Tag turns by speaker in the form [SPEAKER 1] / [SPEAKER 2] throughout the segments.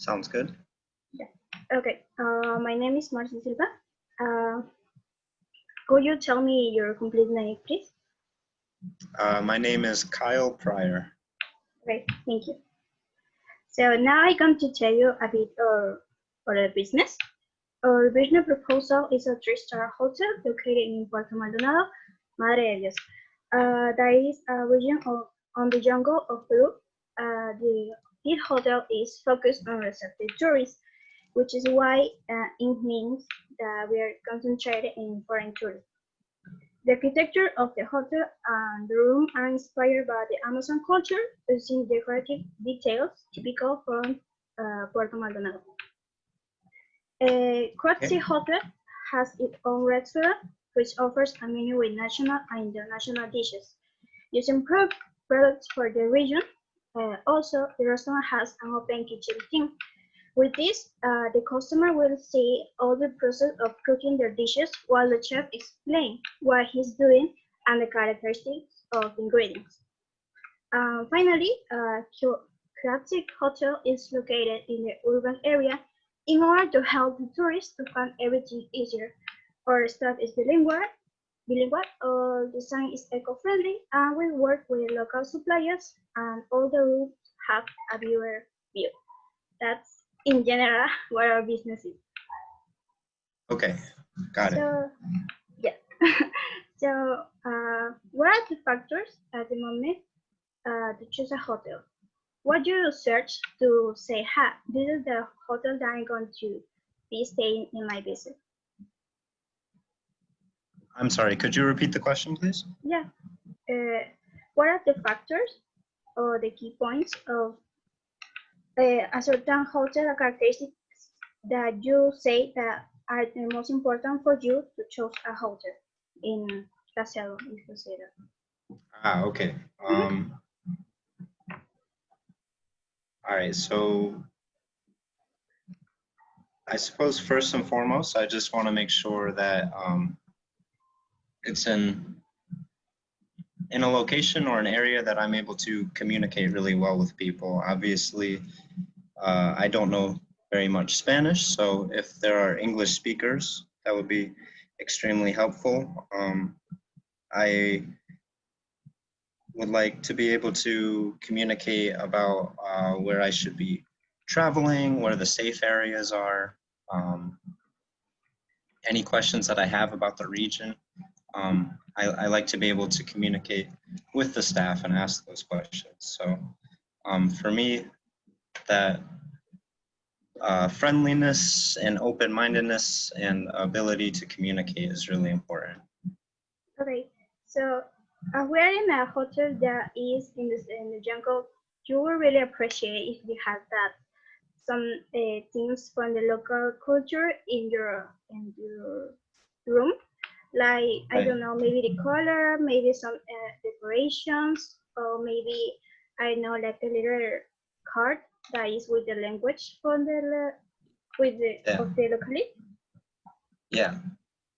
[SPEAKER 1] Sounds good.
[SPEAKER 2] Yeah. Okay. My name is Marcia Silva. Could you tell me your complete name, please?
[SPEAKER 1] My name is Kyle Pryor.
[SPEAKER 2] Great, thank you. So now I'm going to tell you a bit of our business. Our business proposal is a 3-star hotel located in Puerto Maldonado, Madre de Dios. That is a region on the jungle of Peru. This hotel is focused on receptive tourists, which is why it means that we are concentrated in foreign tourists. The architecture of the hotel and the room are inspired by the Amazon culture, using decorative details typical from Puerto Maldonado. Kratzy Hotel has its own restaurant, which offers a menu with national and international dishes, using products for the region. Also, the restaurant has an open kitchen team. With this, the customer will see all the process of cooking their dishes while the chef explains what he's doing and the characteristics of ingredients. Finally, Kratzy Hotel is located in the urban area in order to help the tourists to find everything easier. Our staff is bilingual, our design is eco-friendly, and we work with local suppliers, and all the rooms have a viewer view. That's in general what our business is.
[SPEAKER 1] Okay, got it.
[SPEAKER 2] Yeah. So, what are the factors at the moment to choose a hotel? What do you search to say, this is the hotel that I'm going to be staying in my visit?
[SPEAKER 1] I'm sorry, could you repeat the question, please?
[SPEAKER 2] Yeah. What are the factors or the key points of a certain hotel characteristics that you say that are the most important for you to choose a hotel in Casero, if you say that?
[SPEAKER 1] Okay. All right, so I suppose first and foremost, I just want to make sure that it's in a location or an area that I'm able to communicate really well with people. Obviously, I don't know very much Spanish, so if there are English speakers, that would be extremely helpful. I would like to be able to communicate about where I should be traveling, where the safe areas are, any questions that I have about the region. I like to be able to communicate with the staff and ask those questions. So for me, that friendliness and open-mindedness and ability to communicate is really important.
[SPEAKER 2] Okay, so we're in a hotel that is in the jungle. You will really appreciate if you have that some things from the local culture in your room, like
[SPEAKER 1] Right.
[SPEAKER 2] I don't know, maybe the color, maybe some decorations, or maybe I know like a little card that is with the language from the of the locality.
[SPEAKER 1] Yeah.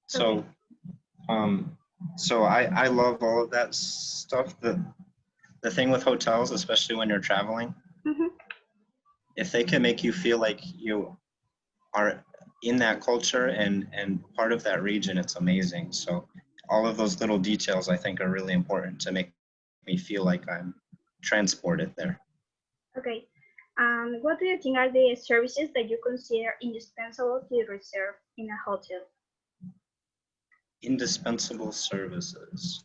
[SPEAKER 1] So
[SPEAKER 2] Okay.
[SPEAKER 1] so I love all of that stuff. The thing with hotels, especially when you're traveling, if they can make you feel like you are in that culture and part of that region, it's amazing. So all of those little details I think are really important to make me feel like I'm transported there.
[SPEAKER 2] Okay. What do you think are the services that you consider indispensable to reserve in a hotel?
[SPEAKER 1] Indispensable services.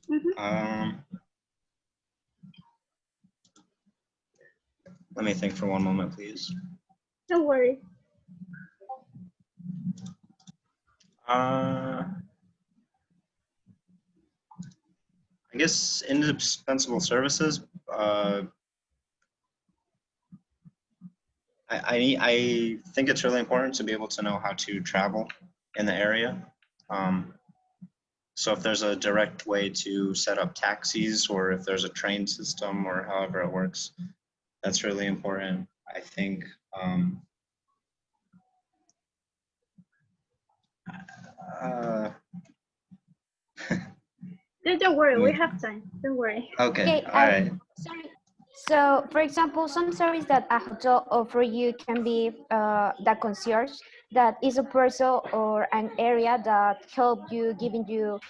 [SPEAKER 1] Let me think for one moment, please.
[SPEAKER 2] Don't worry.
[SPEAKER 1] I guess indispensable services. I think it's really important to be able to know how to travel in the area. So if there's a direct way to set up taxis, or if there's a train system, or however it works, that's really important. I think
[SPEAKER 2] Don't worry, we have time. Don't worry.
[SPEAKER 1] Okay, all right.
[SPEAKER 3] So, for example, some service that a hotel offer you can be the concierge, that is a person or an area that help you, giving you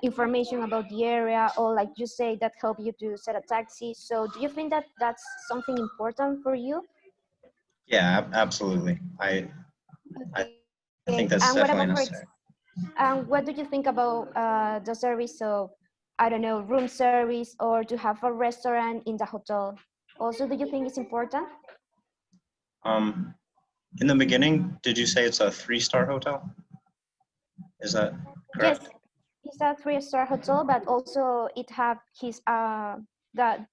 [SPEAKER 3] information about the area, or like you say, that help you to set a taxi. So, do you think that that's something important for you?
[SPEAKER 1] Yeah, absolutely. I
[SPEAKER 3] Okay.
[SPEAKER 1] think that's
[SPEAKER 3] And what
[SPEAKER 1] definitely
[SPEAKER 3] about
[SPEAKER 1] necessary.
[SPEAKER 3] and what do you think about the service of, I don't know, room service or to have a restaurant in the hotel? Also, do you think it's important?
[SPEAKER 1] Um, in the beginning, did you say it's a three-star hotel? Is that
[SPEAKER 3] Yes,
[SPEAKER 1] correct?
[SPEAKER 3] it's a three-star hotel, but also it have his that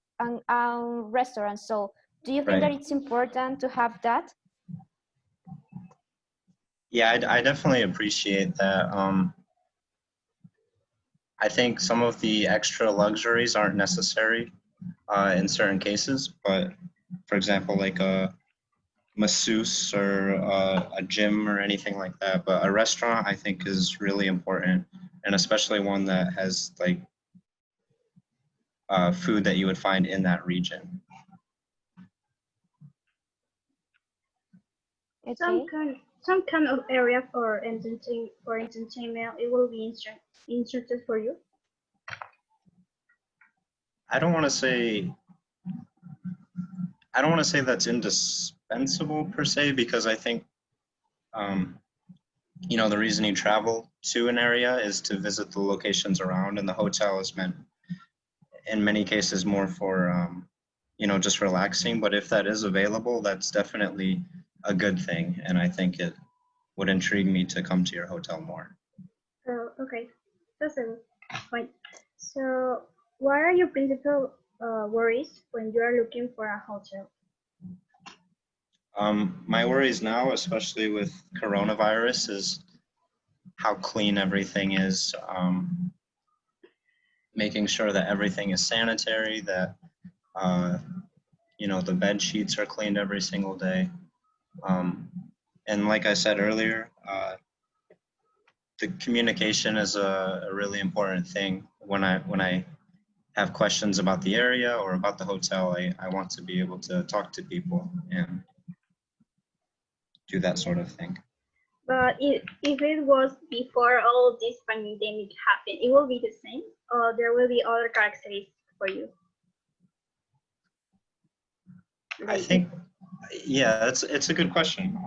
[SPEAKER 3] restaurant. So, do you think
[SPEAKER 1] Right.
[SPEAKER 3] that it's important to have that?
[SPEAKER 1] Yeah, I definitely appreciate that. I think some of the extra luxuries aren't necessary in certain cases, but for example, like a masseuse or a gym or anything like that. But a restaurant, I think, is really important, and especially one that has like food that you would find in that region.
[SPEAKER 2] Some
[SPEAKER 3] Okay.
[SPEAKER 2] kind some kind of area for entertainment it will be interested for you.
[SPEAKER 1] I don't want to say I don't want to say that's indispensable per se because I think um, the reason you travel to an area is to visit the locations around, and the hotel is meant in many cases more for just relaxing. But if that is available, that's definitely a good thing, and I think it would intrigue me to come to your hotel more.
[SPEAKER 2] Oh, okay, that's a good point. So, what are your principal worries when you are looking for a hotel?
[SPEAKER 1] My worries now, especially with coronavirus, is how clean everything is. Making sure that everything is sanitary, that uh, the bed sheets are cleaned every single day. Um, and like I said earlier, the communication is a really important thing. When I have questions about the area or about the hotel, I want to be able to talk to people and do that sort of thing.
[SPEAKER 2] But if it was before all this pandemic happened, it will be the same, or there will be other characteristics for you.
[SPEAKER 1] I
[SPEAKER 2] Like,
[SPEAKER 1] think, yeah, it's a good question.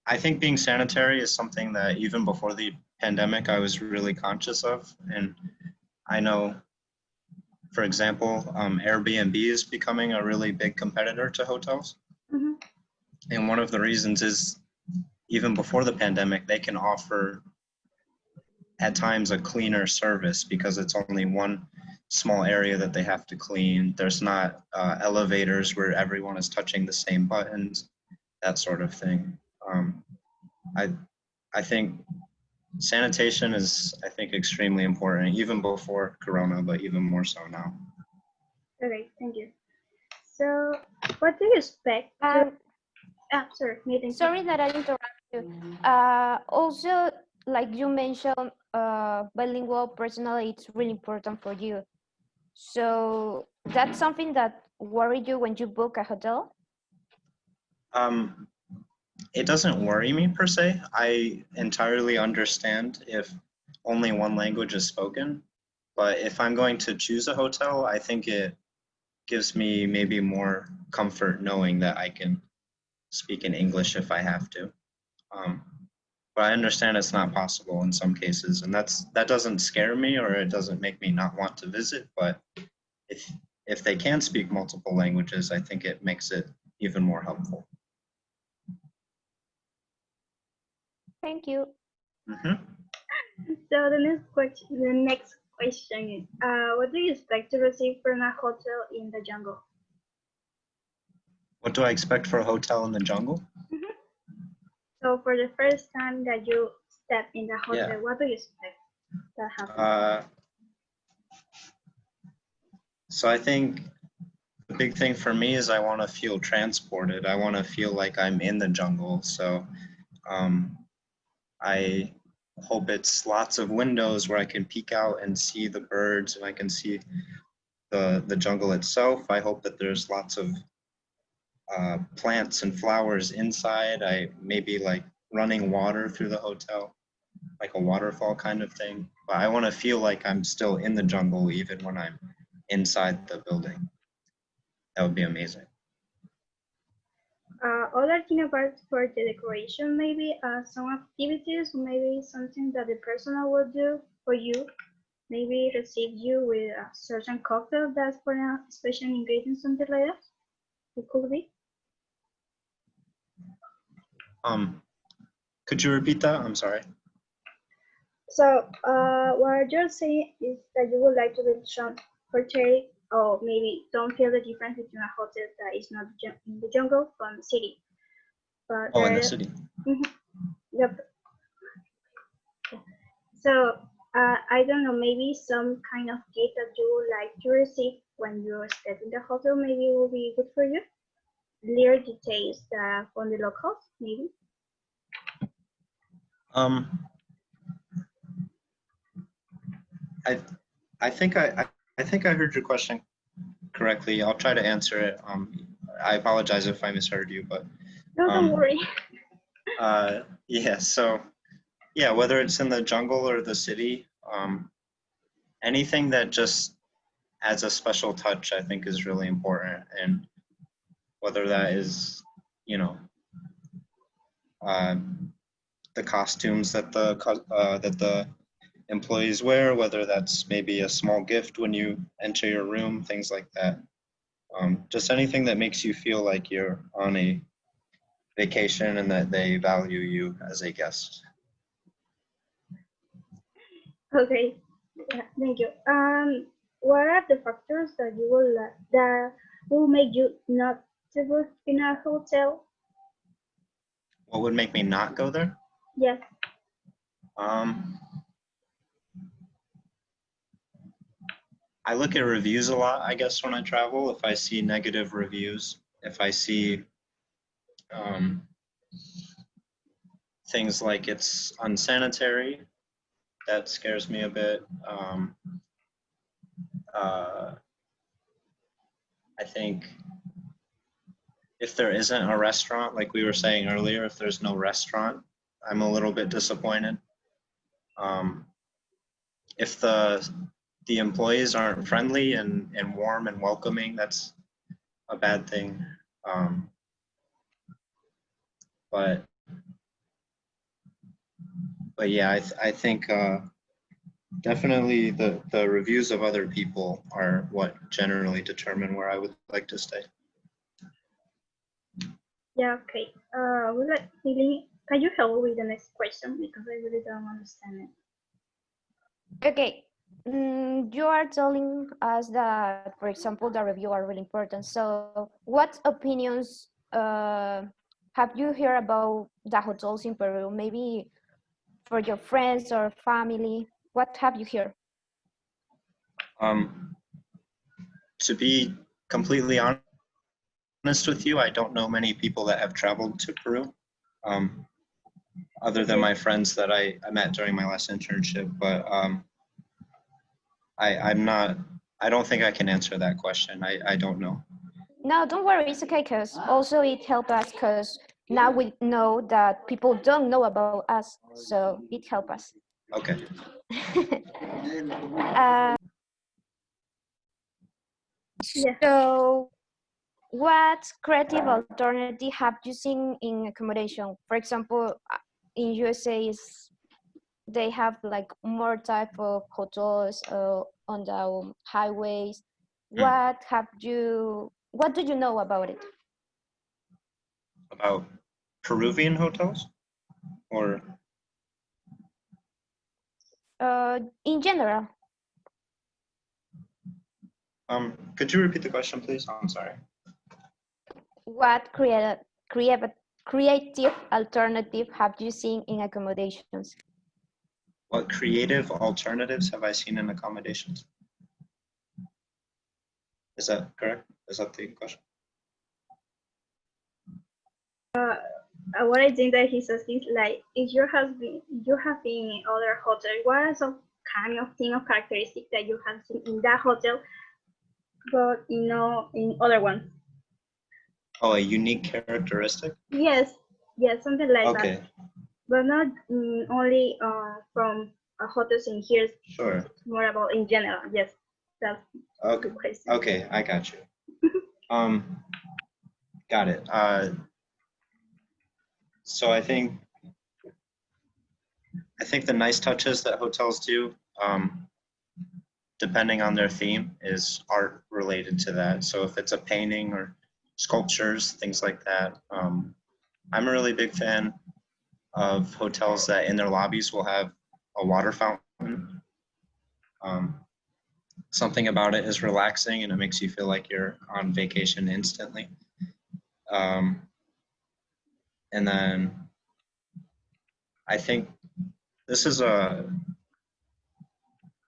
[SPEAKER 1] I think being sanitary is something that even before the pandemic, I was really conscious of. And I know, for example, Airbnb is becoming a really big competitor to hotels.
[SPEAKER 2] mhm.
[SPEAKER 1] And one of the reasons is even before the pandemic, they can offer at times a cleaner service because it's only one small area that they have to clean. There's not elevators where everyone is touching the same buttons, that sort of thing. Um, I I think sanitation is, I think, extremely important, even before Corona, but even more so now.
[SPEAKER 2] Okay, thank you. So, what do you expect
[SPEAKER 3] Uh,
[SPEAKER 2] to? Ah, sorry, meeting.
[SPEAKER 3] Sorry that I interrupt you. Also, like you mentioned, bilingual personally, it's really important for you. So that's something that worried you when you book a hotel?
[SPEAKER 1] Um, it doesn't worry me per se. I entirely understand if only one language is spoken, but if I'm going to choose a hotel, I think it gives me maybe more comfort knowing that I can speak in English if I have to. Um, but I understand it's not possible in some cases, and that doesn't scare me or it doesn't make me not want to visit. But if if they can speak multiple languages, I think it makes it even more helpful.
[SPEAKER 3] Thank you.
[SPEAKER 1] Hmm.
[SPEAKER 2] So the next question is, what do you expect to receive from a hotel in the jungle?
[SPEAKER 1] What do I expect for a hotel in the jungle?
[SPEAKER 2] Mhm. So for the first time that you step in the
[SPEAKER 1] Yeah.
[SPEAKER 2] hotel, what do you expect that happen?
[SPEAKER 1] Uh, so I think the big thing for me is I want to feel transported. I want to feel like I'm in the jungle. So um, I hope it's lots of windows where I can peek out and see the birds and I can see the jungle itself. I hope that there's lots of plants and flowers inside. I maybe like running water through the hotel, like a waterfall kind of thing. But I want to feel like I'm still in the jungle even when I'm inside the building. That would be amazing.
[SPEAKER 2] Other thing about for the decoration, maybe some activities, maybe something that the personal will do for you, maybe receive you with a certain cocktail that's for a special ingredient, something like that. It could be.
[SPEAKER 1] Could you repeat that? I'm sorry.
[SPEAKER 2] So what you're saying is that you would like to build some hotel, or maybe don't feel the difference between a hotel that is not in the jungle from the city. But
[SPEAKER 1] Oh, in the city.
[SPEAKER 2] Yep. So I don't know, maybe some kind of gift that you would like to receive when you stay in the hotel, maybe will be good for you. Little details from the locals, maybe.
[SPEAKER 1] I think I heard your question correctly. I'll try to answer it. I apologize if I misheard you, but
[SPEAKER 2] No, don't worry.
[SPEAKER 1] yeah. So yeah, whether it's in the jungle or the city, anything that just adds a special touch, I think, is really important. And whether that is, you know, the costumes that the employees wear, whether that's maybe a small gift when you enter your room, things like that. Just anything that makes you feel like you're on a vacation and that they value you as a guest.
[SPEAKER 2] Okay, yeah, thank you. What are the factors that you will that will make you not to book in a hotel?
[SPEAKER 1] What would make me not go there?
[SPEAKER 2] Yes.
[SPEAKER 1] I look at reviews a lot, I guess, when I travel. If I see negative reviews, if I see things like it's unsanitary, that scares me a bit. I think if there isn't a restaurant, like we were saying earlier, if there's no restaurant, I'm a little bit disappointed. If the employees aren't friendly and warm and welcoming, that's a bad thing. But yeah, I think definitely the reviews of other people are what generally determine where I would like to stay.
[SPEAKER 2] Yeah, okay. Would like Lily, can you help with the next question because I really don't understand it.
[SPEAKER 3] Okay. You are telling us that, for example, the review are really important. So what opinions have you heard about the hotels in Peru? Maybe for your friends or family? What have you heard?
[SPEAKER 1] To be completely honest with you, I don't know many people that have traveled to Peru, other than my friends that I met during my last internship. But I don't think I can answer that question. I don't know.
[SPEAKER 3] No, don't worry, it's okay, because also it helps us, because now we know that people don't know about us, so it helps us.
[SPEAKER 1] Okay.
[SPEAKER 3] So what creative alternative have you seen in accommodation? For example, in USA, they have like more type of hotels on the highways. What do you know about it?
[SPEAKER 1] About Peruvian hotels, or
[SPEAKER 3] in general?
[SPEAKER 1] could you repeat the question, please? I'm sorry.
[SPEAKER 3] What creative alternative have you seen in accommodations?
[SPEAKER 1] What creative alternatives have I seen in accommodations? Is that correct? Is that the question?
[SPEAKER 2] What I think that he says is like, if you have been in other hotel, what are some kind of thing or characteristic that you have seen in that hotel but in other ones.
[SPEAKER 1] Oh, a unique characteristic?
[SPEAKER 2] Yes, yes, something like that.
[SPEAKER 1] Okay,
[SPEAKER 2] But not only from hotels in here.
[SPEAKER 1] sure.
[SPEAKER 2] It's more about in general. Yes, that's a
[SPEAKER 1] Okay,
[SPEAKER 2] good question.
[SPEAKER 1] okay, I got you. Um, got it. So I think the nice touches that hotels do, depending on their theme, is art related to that. So if it's a painting or sculptures, things like that. I'm a really big fan of hotels that in their lobbies will have a water fountain. Um, Something about it is relaxing and it makes you feel like you're on vacation instantly. Um, and then I think this is I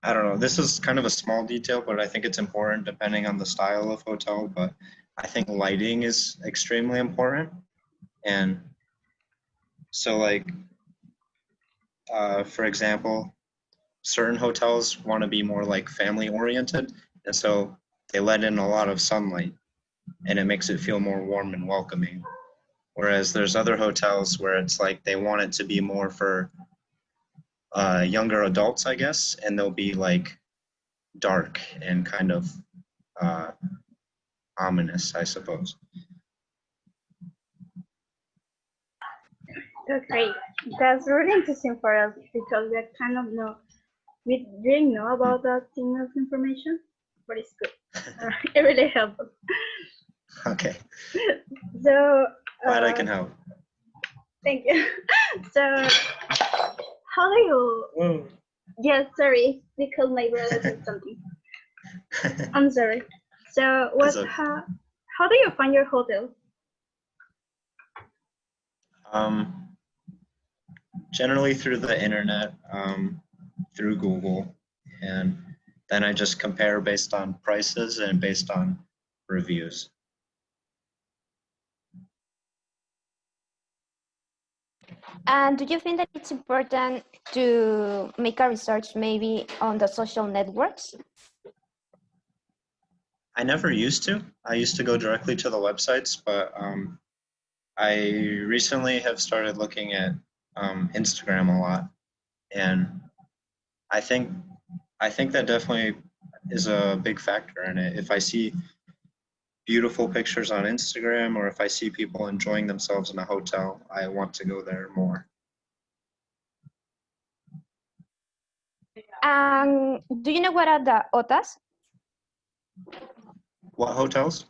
[SPEAKER 1] don't know, this is kind of a small detail, but I think it's important depending on the style of hotel. But I think lighting is extremely important. And so, like, for example, certain hotels want to be more like family oriented. And so they let in a lot of sunlight and it makes it feel more warm and welcoming. Whereas there's other hotels where it's like they want it to be more for younger adults, I guess, and they'll be like dark and kind of uh, ominous, I suppose.
[SPEAKER 2] Okay, that's really interesting for us because we kind of know we didn't know
[SPEAKER 1] Hmm.
[SPEAKER 2] about that thing of information, but it's good. It really helps us.
[SPEAKER 1] Okay,
[SPEAKER 2] So,
[SPEAKER 1] glad I
[SPEAKER 2] uh,
[SPEAKER 1] can help.
[SPEAKER 2] thank you. So, how do you?
[SPEAKER 1] Whoa.
[SPEAKER 2] Yes, sorry, because my brother said something. I'm sorry. So,
[SPEAKER 1] It's
[SPEAKER 2] what?
[SPEAKER 1] okay.
[SPEAKER 2] How do you find your hotel?
[SPEAKER 1] Um, Generally through the internet, through Google, and then I just compare based on prices and based on reviews.
[SPEAKER 3] And do you think that it's important to make a research maybe on the social networks?
[SPEAKER 1] I never used to. I used to go directly to the websites, but I recently have started looking at Instagram a lot, and I think I think that definitely is a big factor in it. If I see beautiful pictures on Instagram or if I see people enjoying themselves in a hotel, I want to go there more.
[SPEAKER 3] Do you know what are the OTAs?
[SPEAKER 1] What hotels?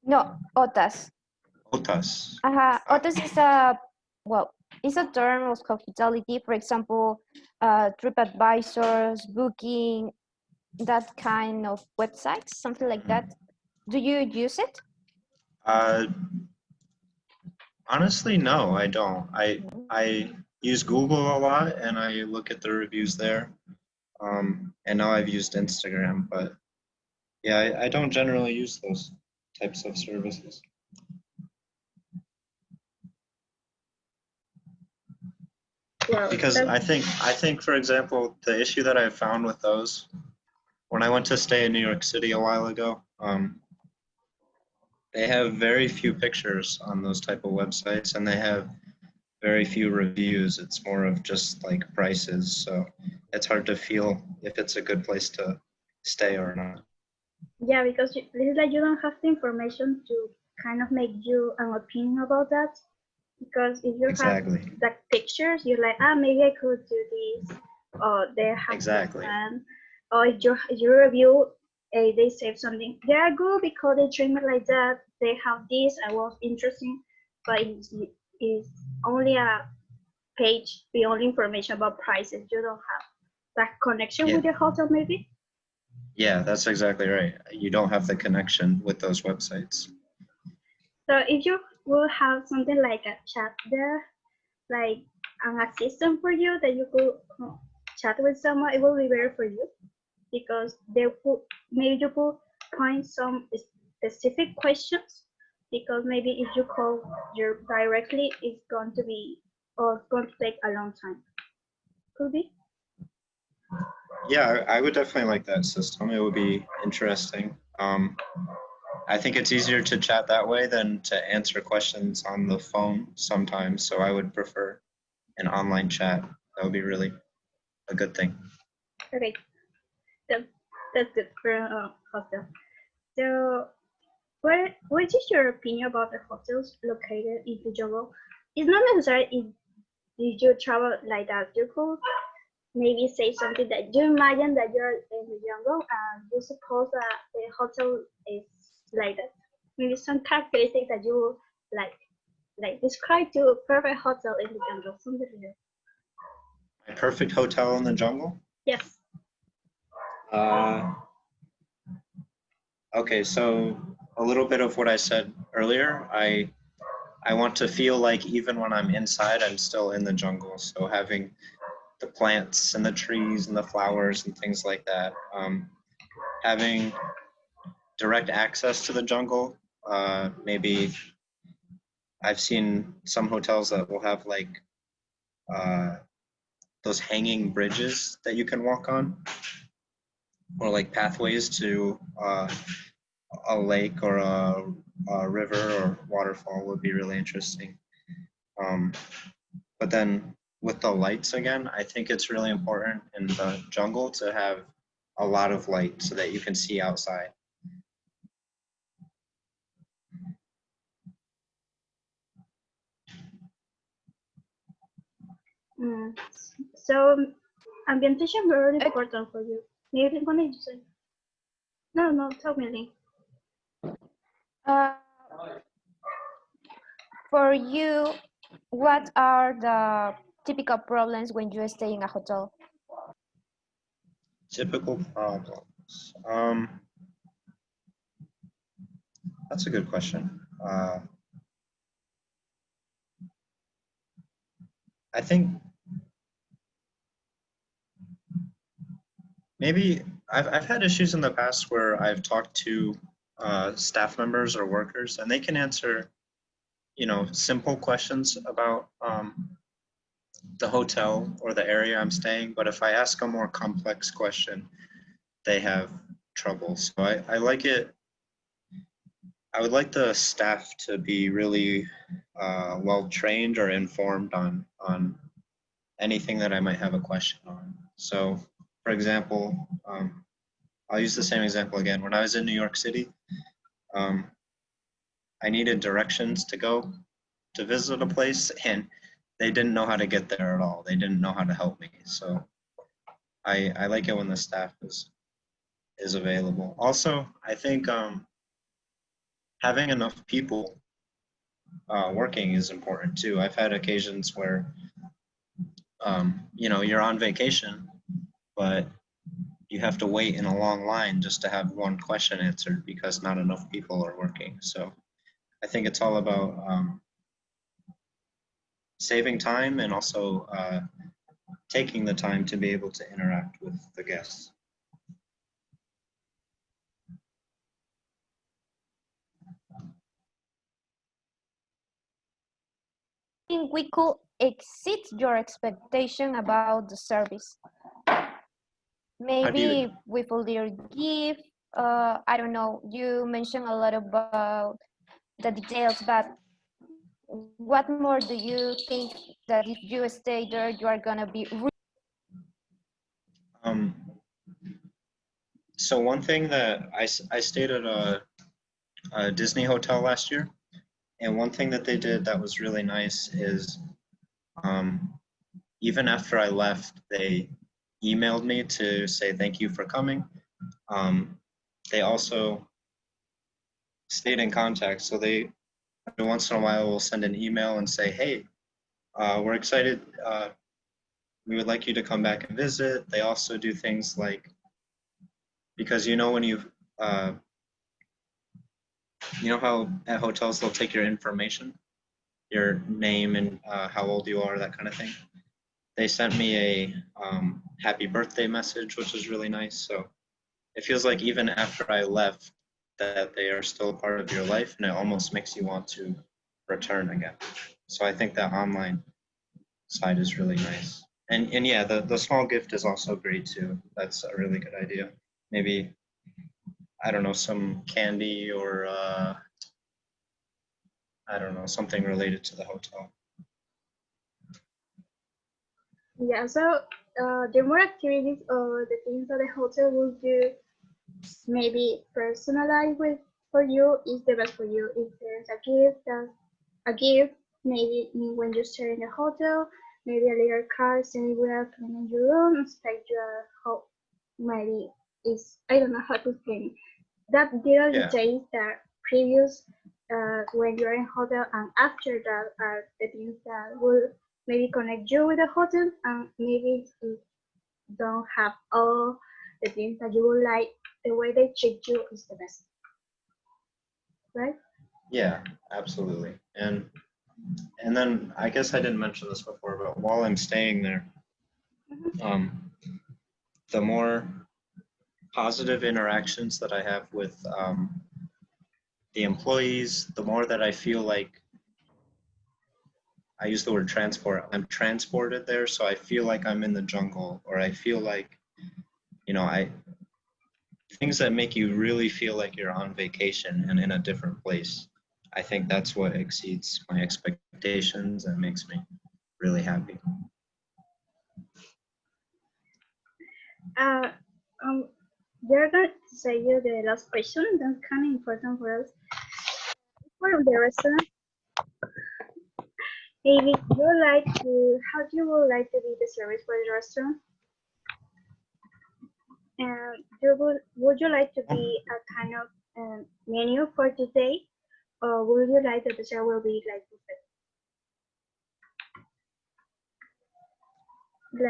[SPEAKER 3] No, OTAs.
[SPEAKER 1] Hotas.
[SPEAKER 3] OTAs is a, well, it's a term of hospitality. For example, TripAdvisors, Booking, that kind of websites, something like that. Do you use it?
[SPEAKER 1] Uh, Honestly, no, I don't. I use Google a lot and I look at the reviews there. And now I've used Instagram, but yeah, I don't generally use those types of services
[SPEAKER 2] Well,
[SPEAKER 1] because I think for example, the issue that I found with those when I went to stay in New York City a while ago, they have very few pictures on those type of websites and they have very few reviews. It's more of just like prices. So it's hard to feel if it's a good place to stay or not.
[SPEAKER 2] yeah, because it's like you don't have the information to kind of make you an opinion about that. Because if you have
[SPEAKER 1] Exactly.
[SPEAKER 2] the pictures, you're like, maybe I could do this, or they have this
[SPEAKER 1] Exactly.
[SPEAKER 2] plan, or if you review, they say something, they are good because they treat me like that. They have this, I was interesting, but it's only a page, the only information about prices. You don't have that connection
[SPEAKER 1] Yeah.
[SPEAKER 2] with your hotel, maybe.
[SPEAKER 1] Yeah, that's exactly right. You don't have the connection with those websites.
[SPEAKER 2] So if you will have something like a chat there, like an assistant for you that you could chat with someone, it will be better for you because they could maybe you could find some specific questions because maybe if you call your directly, it's going to be or going to take a long time. Could be.
[SPEAKER 1] Yeah, I would definitely like that system. It would be interesting. I think it's easier to chat that way than to answer questions on the phone sometimes. So I would prefer an online chat. That would be really a good thing.
[SPEAKER 2] Okay, that, that's good for hostel. So, what is your opinion about the hotels located in the jungle? It's not necessary if you travel like that. You could maybe say something that you imagine that you're in the jungle and you suppose that the hotel is like that. Maybe some characteristics that you like describe to a perfect hotel in the jungle, something like that.
[SPEAKER 1] My perfect hotel in the jungle?
[SPEAKER 2] Yes.
[SPEAKER 1] Uh, okay, so a little bit of what I said earlier. I want to feel like even when I'm inside, I'm still in the jungle. So having the plants and the trees and the flowers and things like that. Having direct access to the jungle. Maybe I've seen some hotels that will have like uh, those hanging bridges that you can walk on, or like pathways to a lake or a river or waterfall would be really interesting. Um, but then with the lights again, I think it's really important in the jungle to have a lot of light so that you can see outside.
[SPEAKER 2] Mm. So ambientation very
[SPEAKER 3] Okay.
[SPEAKER 2] important for you. Maybe what did you say? No, tell me, Lee.
[SPEAKER 3] Uh, for you, what are the typical problems when you stay in a hotel?
[SPEAKER 1] Typical problems. That's a good question. I think maybe I've had issues in the past where I've talked to staff members or workers, and they can answer, simple questions about the hotel or the area I'm staying. But if I ask a more complex question, they have trouble. So I like it. I would like the staff to be really well trained or informed on anything that I might have a question on. So, for example, I'll use the same example again. When I was in New York City, um, I needed directions to go to visit a place, and they didn't know how to get there at all. They didn't know how to help me. So I like it when the staff is available. Also, I think having enough people working is important too. I've had occasions where you're on vacation, but you have to wait in a long line just to have one question answered because not enough people are working. So I think it's all about saving time and also taking the time to be able to interact with the guests.
[SPEAKER 3] Think we could exceed your expectation about the service.
[SPEAKER 1] How do you?
[SPEAKER 3] Maybe with a little gift. I don't know. You mentioned a lot about the details, but what more do you think that if you stay there, you are gonna be?
[SPEAKER 1] Um, so one thing that I stayed at a Disney hotel last year, and one thing that they did that was really nice is um, even after I left, they emailed me to say thank you for coming. Um, they also stayed in contact, so they every once in a while will send an email and say, "Hey, we're excited. We would like you to come back and visit." They also do things like because when uh, you know how at hotels they'll take your information, your name and how old you are, that kind of thing. They sent me a happy birthday message, which was really nice. So it feels like even after I left, that they are still a part of your life, and it almost makes you want to return again. So I think that online side is really nice. And yeah, the small gift is also great too. That's a really good idea. Maybe, I don't know, some candy or I don't know, something related to the hotel.
[SPEAKER 2] Yeah, so the more activities or the things that the hotel will do, maybe personalized with for you is the best for you. If there's a gift, a gift, maybe when you stay in the hotel, maybe a little card saying we are cleaning your room, expect your how maybe is I don't know how to explain it. That little
[SPEAKER 1] Yeah,
[SPEAKER 2] details that previous when you're in hotel and after that are the things that will maybe connect you with the hotel and maybe if don't have all the things that you would like, the way they treat you is the best, right?
[SPEAKER 1] yeah, absolutely. And then I guess I didn't mention this before, but while I'm staying there, um, the more positive interactions that I have with the employees, the more that I feel like I use the word transport. I'm transported there, so I feel like I'm in the jungle, or I feel like, I things that make you really feel like you're on vacation and in a different place. I think that's what exceeds my expectations and makes me really happy.
[SPEAKER 2] Uh, um, they're going to say you the last question. That's kind of important for us. For the restaurant, maybe you like to, how do you would like to be the service for the restaurant? And would you like to be a kind of menu for today, or would you like that the show will be like buffet?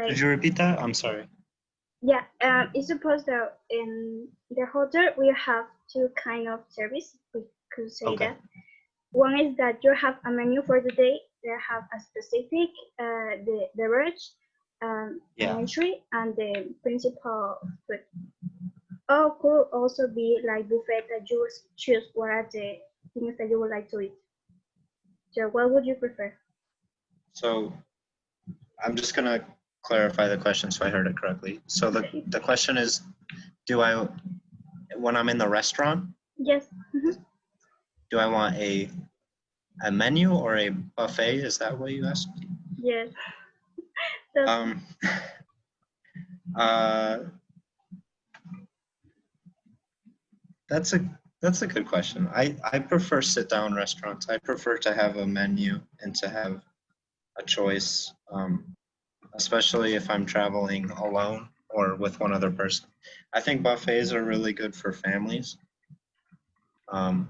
[SPEAKER 1] Could
[SPEAKER 2] Like
[SPEAKER 1] you repeat that? I'm sorry.
[SPEAKER 2] yeah, it's supposed that in the hotel we have two kind of service. We could say
[SPEAKER 1] Okay.
[SPEAKER 2] that. One is that you have a menu for the day. They have a specific the beverage, an
[SPEAKER 1] Yeah.
[SPEAKER 2] entry, and the principal food. Or could also be like buffet that you choose what are the things that you would like to eat. So what would you prefer?
[SPEAKER 1] So I'm just gonna clarify the question so I heard it correctly. So the question is, do I, when I'm in the restaurant,
[SPEAKER 2] Yes. Mhm.
[SPEAKER 1] do I want a menu or a buffet? Is that what you asked?
[SPEAKER 2] Yes. That's
[SPEAKER 1] Um, uh, that's a good question. I prefer sit down restaurants. I prefer to have a menu and to have a choice, especially if I'm traveling alone or with one other person. I think buffets are really good for families. Um,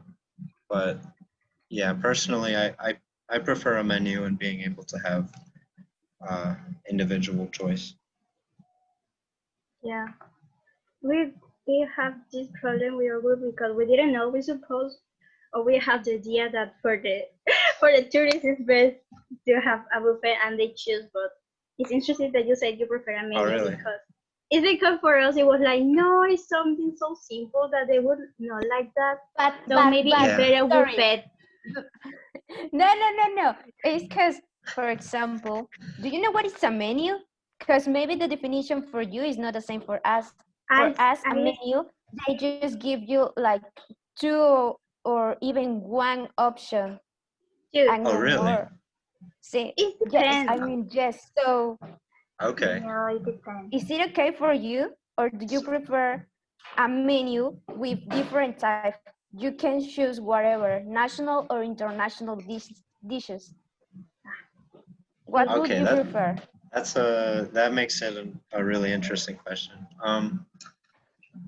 [SPEAKER 1] but yeah, personally, I prefer a menu and being able to have individual choice.
[SPEAKER 2] yeah. We we have this problem with our group because we didn't know we suppose or we have the idea that for the for the tourists it's best to have a buffet and they choose but it's interesting that you said you prefer a
[SPEAKER 1] Oh,
[SPEAKER 2] menu
[SPEAKER 1] really?
[SPEAKER 2] because it's because for us it was like no it's something so simple that they would not like that so maybe it's
[SPEAKER 1] Yeah.
[SPEAKER 2] better
[SPEAKER 3] sorry.
[SPEAKER 2] buffet.
[SPEAKER 3] No. It's because, for example, do you know what is a menu? Because maybe the definition for you is not the same for us. For us, a
[SPEAKER 2] I
[SPEAKER 3] menu, they just give you like two or even one option
[SPEAKER 2] choose.
[SPEAKER 3] and
[SPEAKER 1] Oh,
[SPEAKER 3] no
[SPEAKER 1] really?
[SPEAKER 3] more. See,
[SPEAKER 2] It
[SPEAKER 3] yes, I
[SPEAKER 2] depends.
[SPEAKER 3] mean, yes. So,
[SPEAKER 1] Okay.
[SPEAKER 2] No, it depends.
[SPEAKER 3] is it okay for you, or do you prefer a menu with different type? You can choose whatever, national or international dishes. What would
[SPEAKER 1] Okay,
[SPEAKER 3] you prefer?
[SPEAKER 1] that makes it a really interesting question.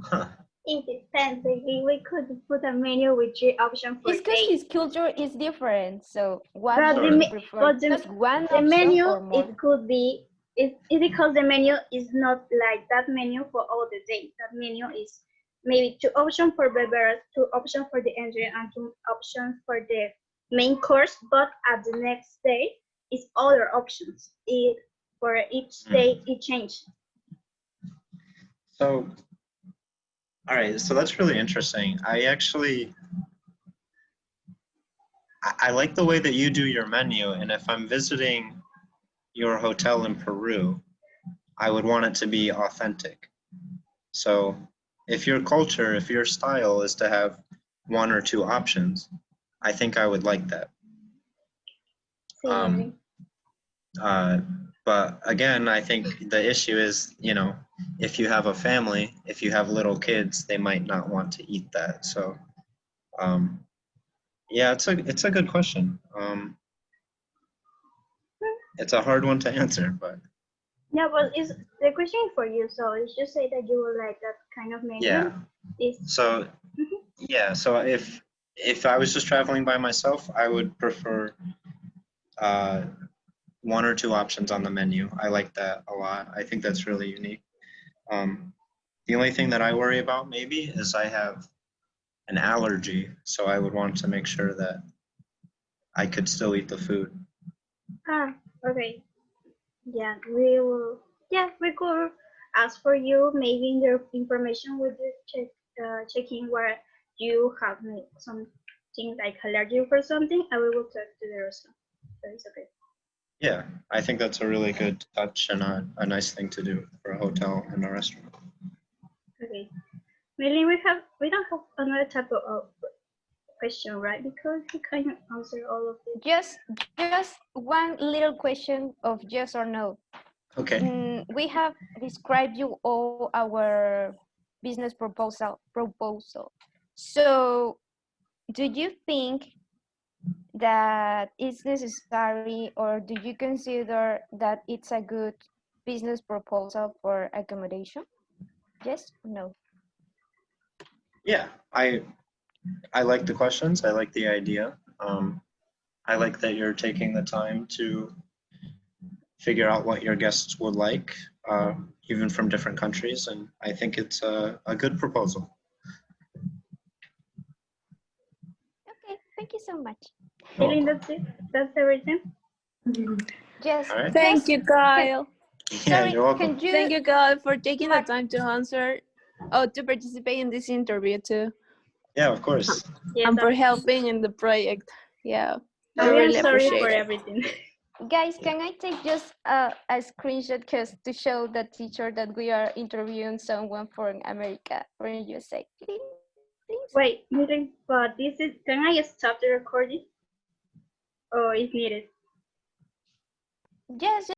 [SPEAKER 1] Huh.
[SPEAKER 2] It depends. We could put a menu with three options for
[SPEAKER 3] It's because
[SPEAKER 2] days.
[SPEAKER 3] his culture is different. So what
[SPEAKER 2] But
[SPEAKER 3] would
[SPEAKER 2] the
[SPEAKER 1] Sort
[SPEAKER 3] you
[SPEAKER 1] of.
[SPEAKER 3] prefer?
[SPEAKER 2] but
[SPEAKER 3] Just one
[SPEAKER 2] the
[SPEAKER 3] option
[SPEAKER 2] menu
[SPEAKER 3] or more?
[SPEAKER 2] it could be it's because the menu is not like that menu for all the days. That menu is maybe two options for beverage, two options for the entry, and two options for the main course. But at the next day, it's other options. It for each day
[SPEAKER 1] Hmm.
[SPEAKER 2] it changes.
[SPEAKER 1] So, all right. So that's really interesting. I like the way that you do your menu, and if I'm visiting your hotel in Peru, I would want it to be authentic. So if your culture, if your style is to have one or two options, I think I would like that.
[SPEAKER 2] Similarly.
[SPEAKER 1] Uh, but again, I think the issue is, you know, if you have a family, if you have little kids, they might not want to eat that. So, yeah, it's a good question. It's a hard one to answer, but
[SPEAKER 2] Yeah, well, it's the question is for you, so it's just say that you would like that kind of menu.
[SPEAKER 1] yeah.
[SPEAKER 2] Is
[SPEAKER 1] So yeah, so if I was just traveling by myself, I would prefer one or two options on the menu. I like that a lot. I think that's really unique. The only thing that I worry about maybe is I have an allergy, so I would want to make sure that I could still eat the food.
[SPEAKER 2] okay. Yeah, we will. Yeah, we could ask for you. Maybe in your information with the checking where you have something like allergy for something, and we will talk to the restaurant. So it's okay.
[SPEAKER 1] Yeah, I think that's a really good touch and a nice thing to do for a hotel and a restaurant.
[SPEAKER 2] Okay. Mainly we don't have another type of question, right? Because we kind of answer all of it.
[SPEAKER 3] Just one little question of yes or no.
[SPEAKER 1] Okay.
[SPEAKER 3] We have described you all our business proposal. So, do you think that it's necessary, or do you consider that it's a good business proposal for accommodation? Yes or no?
[SPEAKER 1] Yeah, I like the questions. I like the idea. I like that you're taking the time to figure out what your guests would like, even from different countries, and I think it's a good proposal.
[SPEAKER 3] Okay, thank you so much.
[SPEAKER 1] You're
[SPEAKER 2] Feeling
[SPEAKER 1] welcome.
[SPEAKER 2] that's it. That's everything.
[SPEAKER 3] Yes,
[SPEAKER 1] All right.
[SPEAKER 4] Thank
[SPEAKER 3] just
[SPEAKER 4] you, Kyle.
[SPEAKER 1] Yeah,
[SPEAKER 3] sorry,
[SPEAKER 1] you're welcome.
[SPEAKER 3] can you
[SPEAKER 4] Thank you, Kyle, for taking the
[SPEAKER 3] Mark,
[SPEAKER 4] time to answer, oh, to participate in this interview too,
[SPEAKER 1] Yeah, of course.
[SPEAKER 2] Yes,
[SPEAKER 4] and for helping in the project. Yeah, I
[SPEAKER 2] we are
[SPEAKER 4] really
[SPEAKER 2] sorry
[SPEAKER 4] appreciate
[SPEAKER 2] for
[SPEAKER 4] it.
[SPEAKER 2] everything.
[SPEAKER 3] guys, can I take just a screenshot just to show the teacher that we are interviewing someone from America, from USA? Please.
[SPEAKER 2] Wait, Milen, but this is. Can I stop the recording? Or is needed?
[SPEAKER 3] Yes,